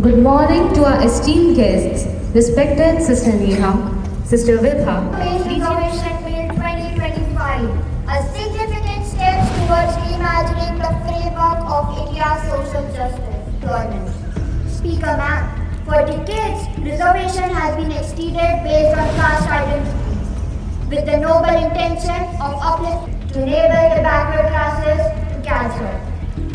Good morning to our esteemed guests, respected Sister Neha, Sister Vibha. Reservation Bill 2025, a significant step towards reimagining the framework of India's social justice deployment. Speaker Ma'am, for decades, reservation has been extended based on caste identity, with the noble intention of uplifting to enable the backward classes to catch up.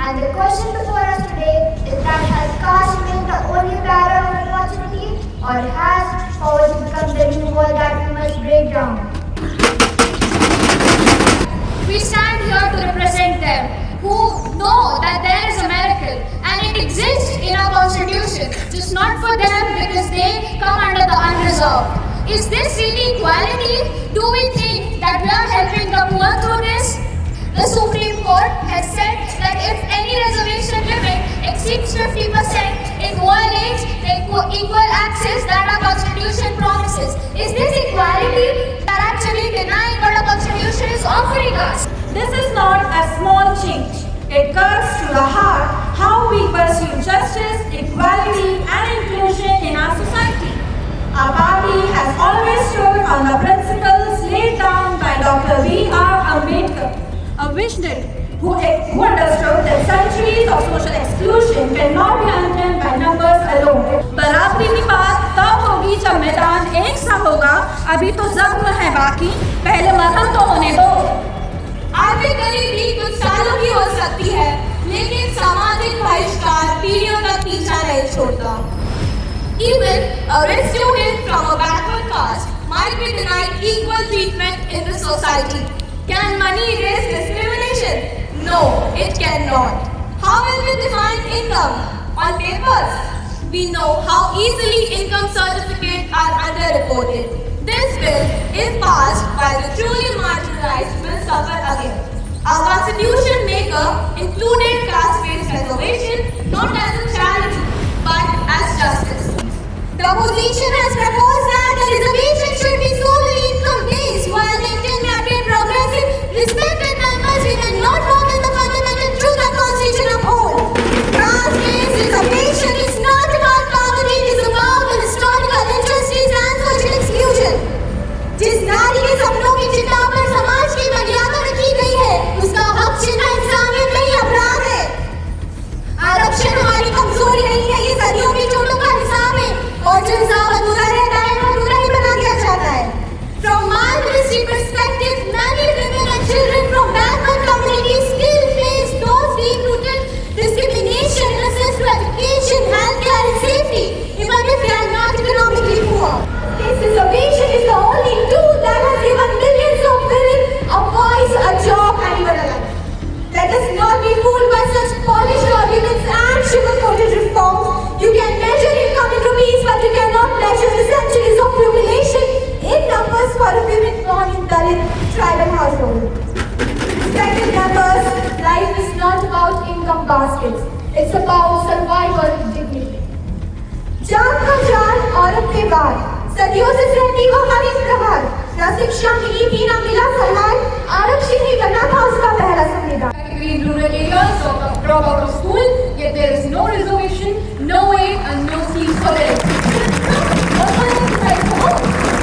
And the question before us today is that has caste been the only barrier of opportunity, or has poverty become the new wall that we must break down? We stand here to represent them who know that there is a miracle and it exists in our constitution, just not for them because they come under the unreserved. Is this really equality? Do we think that we are helping the poor through this? The Supreme Court has said that if any reservation limit exceeds 50%, it violates the equal access that our constitution promises. Is this equality? We are actually denying what our constitution is offering us. This is not a small change. It cuts to the heart how we pursue justice, equality and inclusion in our society. Our party has always stood on the principles laid down by Dr. B.R. Ambedkar, a visionary who understood that centuries of social exclusion cannot be undone by numbers alone. बराबरी की बात तब होगी जब मैदान एक सा होगा, अभी तो जख्म है बाकी, पहले मरहम तो होने दो। आर्थिक गरीबी कुछ सालों की हो सकती है, लेकिन सामाजिक बहिष्कार पीढ़ियों तक पीछा नहीं छोड़ता। Even a rich student from a backward caste might be denied equal treatment in the society. Can money erase discrimination? No, it cannot. How will we define income? On papers. We know how easily income certificates are underreported. This bill, if passed by the truly marginalized, will suffer again. Our constitution maker included caste-based reservation not as a charity but as justice. The opposition has proposed that the reservation should be solely income-based while the Indian cabinet progressive respected members we cannot forget the fundamental truth of constitution uphold. Caste-based reservation is not about poverty, it is about the historical injustice and social exclusion. जिस नारी के सपनों की चिता पर समाज की मर्यादा रखी गई है, उसका हक छीनना इंसानियत नहीं अपराध है। आरक्षण हमारी कमजोरी नहीं है, ये सदियों की चोटों का हिसाब है, और जो हिसाब अधूरा रहता है वो अधूरा ही बना दिया जाता है। From my ministry perspective, many women and children from backward communities still face those deep-rooted discrimination in access to education, healthcare and safety, even if they are not economically poor. This reservation is the only tool that has given millions of women a voice, a job and even a life. Let us not be fooled by such polished arguments and sugar-coated reforms. You can measure income in rupees, but you cannot measure the centuries of humiliation in numbers for a women born in Dalit tribal household. Respected members, life is not about income baskets. It's about survival dignity. जान का जान औरत के बाद सदियों से सहती वो हर एक प्रहार, न शिक्षा मिली थी न मिला फरमान, आरक्षित ही करना था उसका पहला संविधान। In rural areas drop out of school, yet there is no reservation, no aid and no seats for them.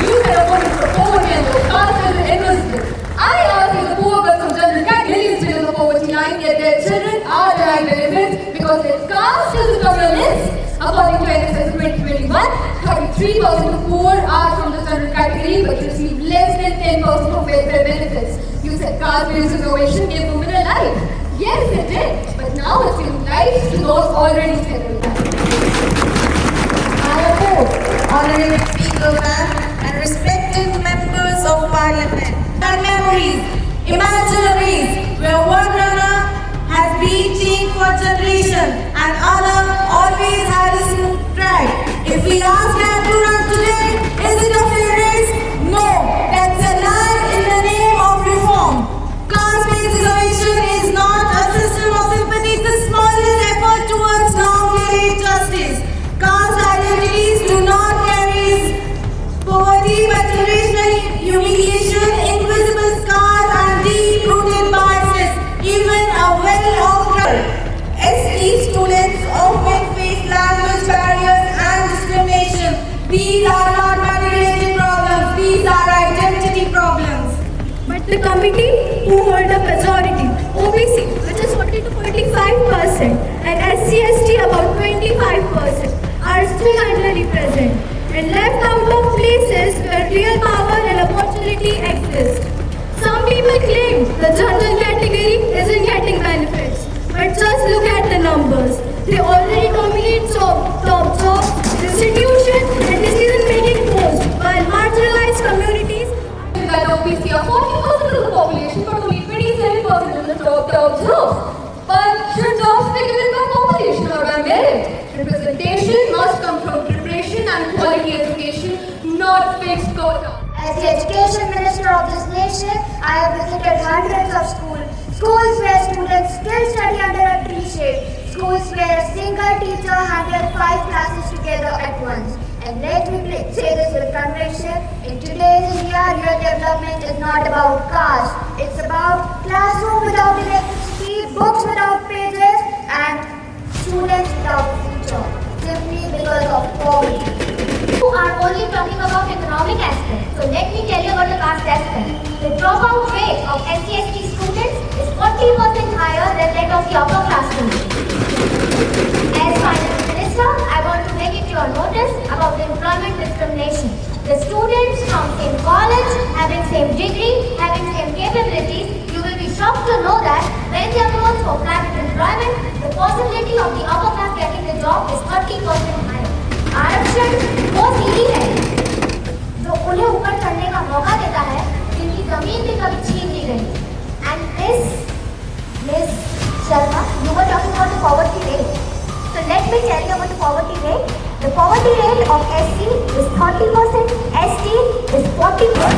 You can avoid the poverty and the caste and the invisible. I ask if the poor girls from general category is below the poverty line, yet their children are denied benefits because their caste is on the list. According to NSS 2021, 33% of poor are from the general category but receive less than 10% of welfare benefits. You said caste-based reservation gave women a life. Yes, it did, but now it's giving life to those already stereotyped. I oppose Honorable Speaker Ma'am and respected members of Parliament. Our memories, imaginaries, where one runner has been team for generation and other always had a smooth track. If we ask them to run today, is it a fair race? No, that's a lie in the name of reform. Caste-based reservation is not a system of sympathy, it's the smallest effort towards long-delayed justice. Caste identities do not carry minority who hold a majority. OBC, which is 40 to 45%, and SC/ST about 25%, are still underrepresented and left out of places where real power and opportunity exist. Some people claim the general category isn't getting benefits, but just look at the numbers. They already dominate top jobs, institutions, and decision-making posts, while marginalized communities That OBC are 40% of the population, but only 27% of the top jobs. But should jobs be given by population or by merit? Representation must come from preparation and quality education, not fixed quota. As the education minister of this nation, I have visited hundreds of schools where students still study under a tree shade, schools where a single teacher handled 5 classes together at once. And let me say this with conviction, in today's India, real development is not about caste. It's about classroom without electricity, books without pages, and students without future, simply because of poverty. You are only talking about economic aspect, so let me tell you about the caste aspect. The dropout rate of SC/ST students is 40% higher than that of the upper class students. As Finance Minister, I want to make it your notice about the employment discrimination. The students from same college, having same degree, having same capabilities, you will be shocked to know that when they approach for private employment, the possibility of the upper class getting the job is 30% higher. आरक्षण वो सीढ़ी है जो उन्हें ऊपर चढ़ने का मौका देता है, जिनकी जमीन भी कभी छीन ली गई. And Miss Sharma, you were talking about the poverty rate. So let me tell you about the poverty rate. The poverty rate of SC is 30%, ST is 40%.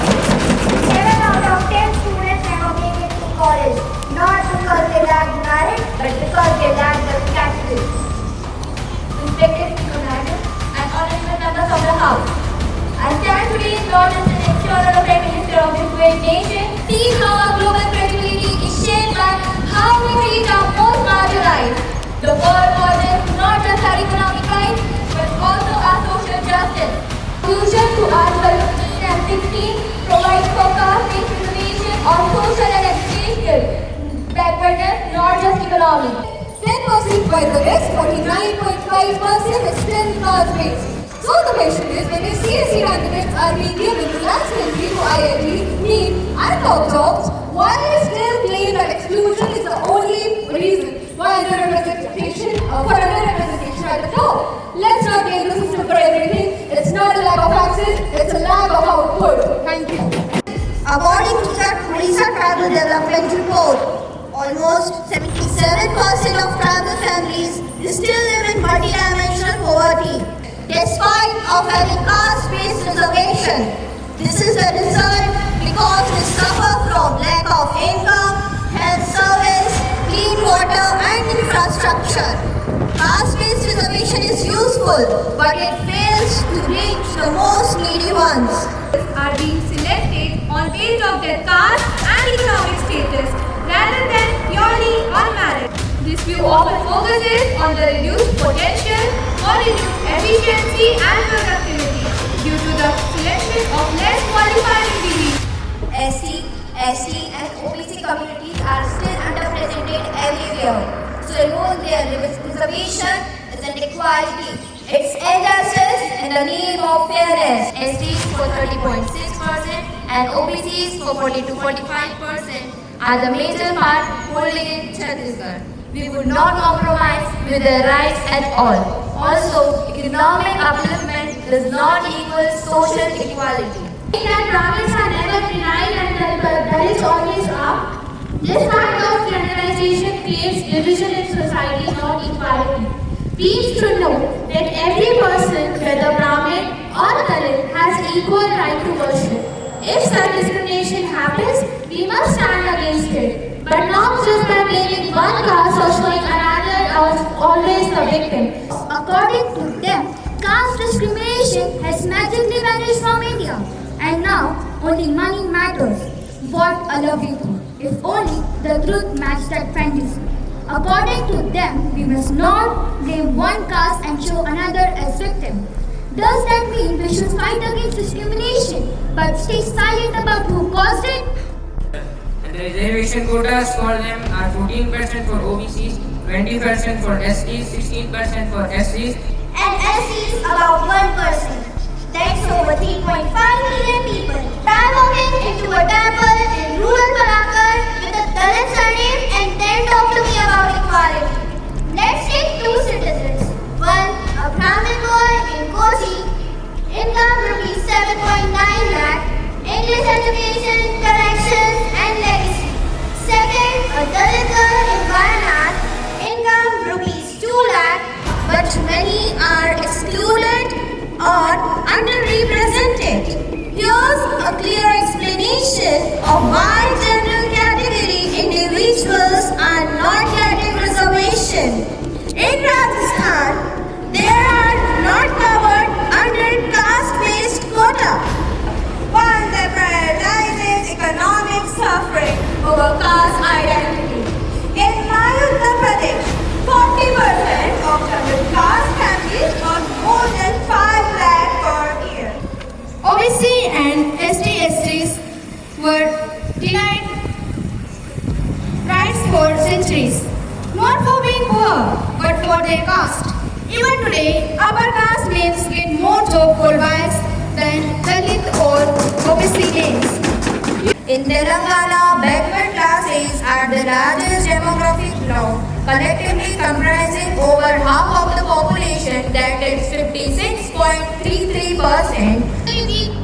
7 out of 10 students never make it to college, not because they lack merit, but because they lack the capital. Respected Commander and honorable members of the House, I stand today in Lord as an explorer of Prime Minister of this great nation. See how our global credibility is shaped by how we treat our most marginalized. The world causes not just our economic rights, but also our social justice. Conclusion to Article 15 and 16 provides for caste-based discrimination on social and educational backwardness, not just economic. 10% by the rest, 49.5% is still caste-based. So the question is, when SC/ST candidates are being given relaxed entry to IIT, NEET and top jobs, why still claim that exclusion is the only reason why underrepresentation at the top? Let's not blame the system for everything. It's not a lack of access, it's a lack of output. Thank you. According to the Odisha Tribal Development Report, almost 77% of tribal families still live in multi-dimensional poverty, despite of having caste-based reservation. This is the result because they suffer from lack of income, health service, clean water and infrastructure. Caste-based reservation is useful, but it fails to reach the most needy ones. are being selected on base of their caste and economic status rather than purely on merit. This view often focuses on the reduced potential or reduced efficiency and productivity due to the selection of less qualified individuals. SC, ST and OBC communities are still underrepresented everywhere. So remove their reservation is an equality. It's injustice in the name of fairness. STs for 30.6% and OBCs for 40 to 45% are the major part holding in Chhattisgarh. We would not compromise with their rights at all. Also, economic upliftment does not equal social equality. That Brahmins are never denied and Dalits always are. This kind of generalization creates division in society, not equality. We should know that every person, whether Brahmin or Dalit, has equal right to worship. If such discrimination happens, we must stand against it, but not just by blaming one caste or showing another as always the victim. According to them, caste discrimination has magically vanished from India, and now only money matters. What a lovely thought, if only the truth matched that fantasy. According to them, we must not blame one caste and show another as victim. Does that mean we should fight against discrimination but stay silent about who caused it? The reservation quotas for them are 14% for OBCs, 20% for STs, 16% for SCs. And SCs about 1%. That's over 3.5 million people. Try walking into a temple in rural Palakkad with a Dalit surname and then talk to me about equality. Let's take two citizens. One, a Brahmin boy in Kochi, income rupees 7.9 lakh, English education, corrections and legacy. Second, a Dalit girl in Varanasi, income rupees 2 lakh, but many are excluded or underrepresented. Here's a clear explanation of why general category individuals are not getting reservation. In Rajasthan, they are not covered under caste-based quota. One that prioritizes economic suffering over caste identity. In my Uttar Pradesh, 40% of the middle class families earn more than 5 lakh per year. OBC and STs were denied rights for centuries, not for being poor, but for their caste. Even today, upper caste males get more job qualifiers than Dalit or OBC males. In Telangana, backward classes are the largest demographic bloc, collectively comprising over half of the population, that is 56.33%.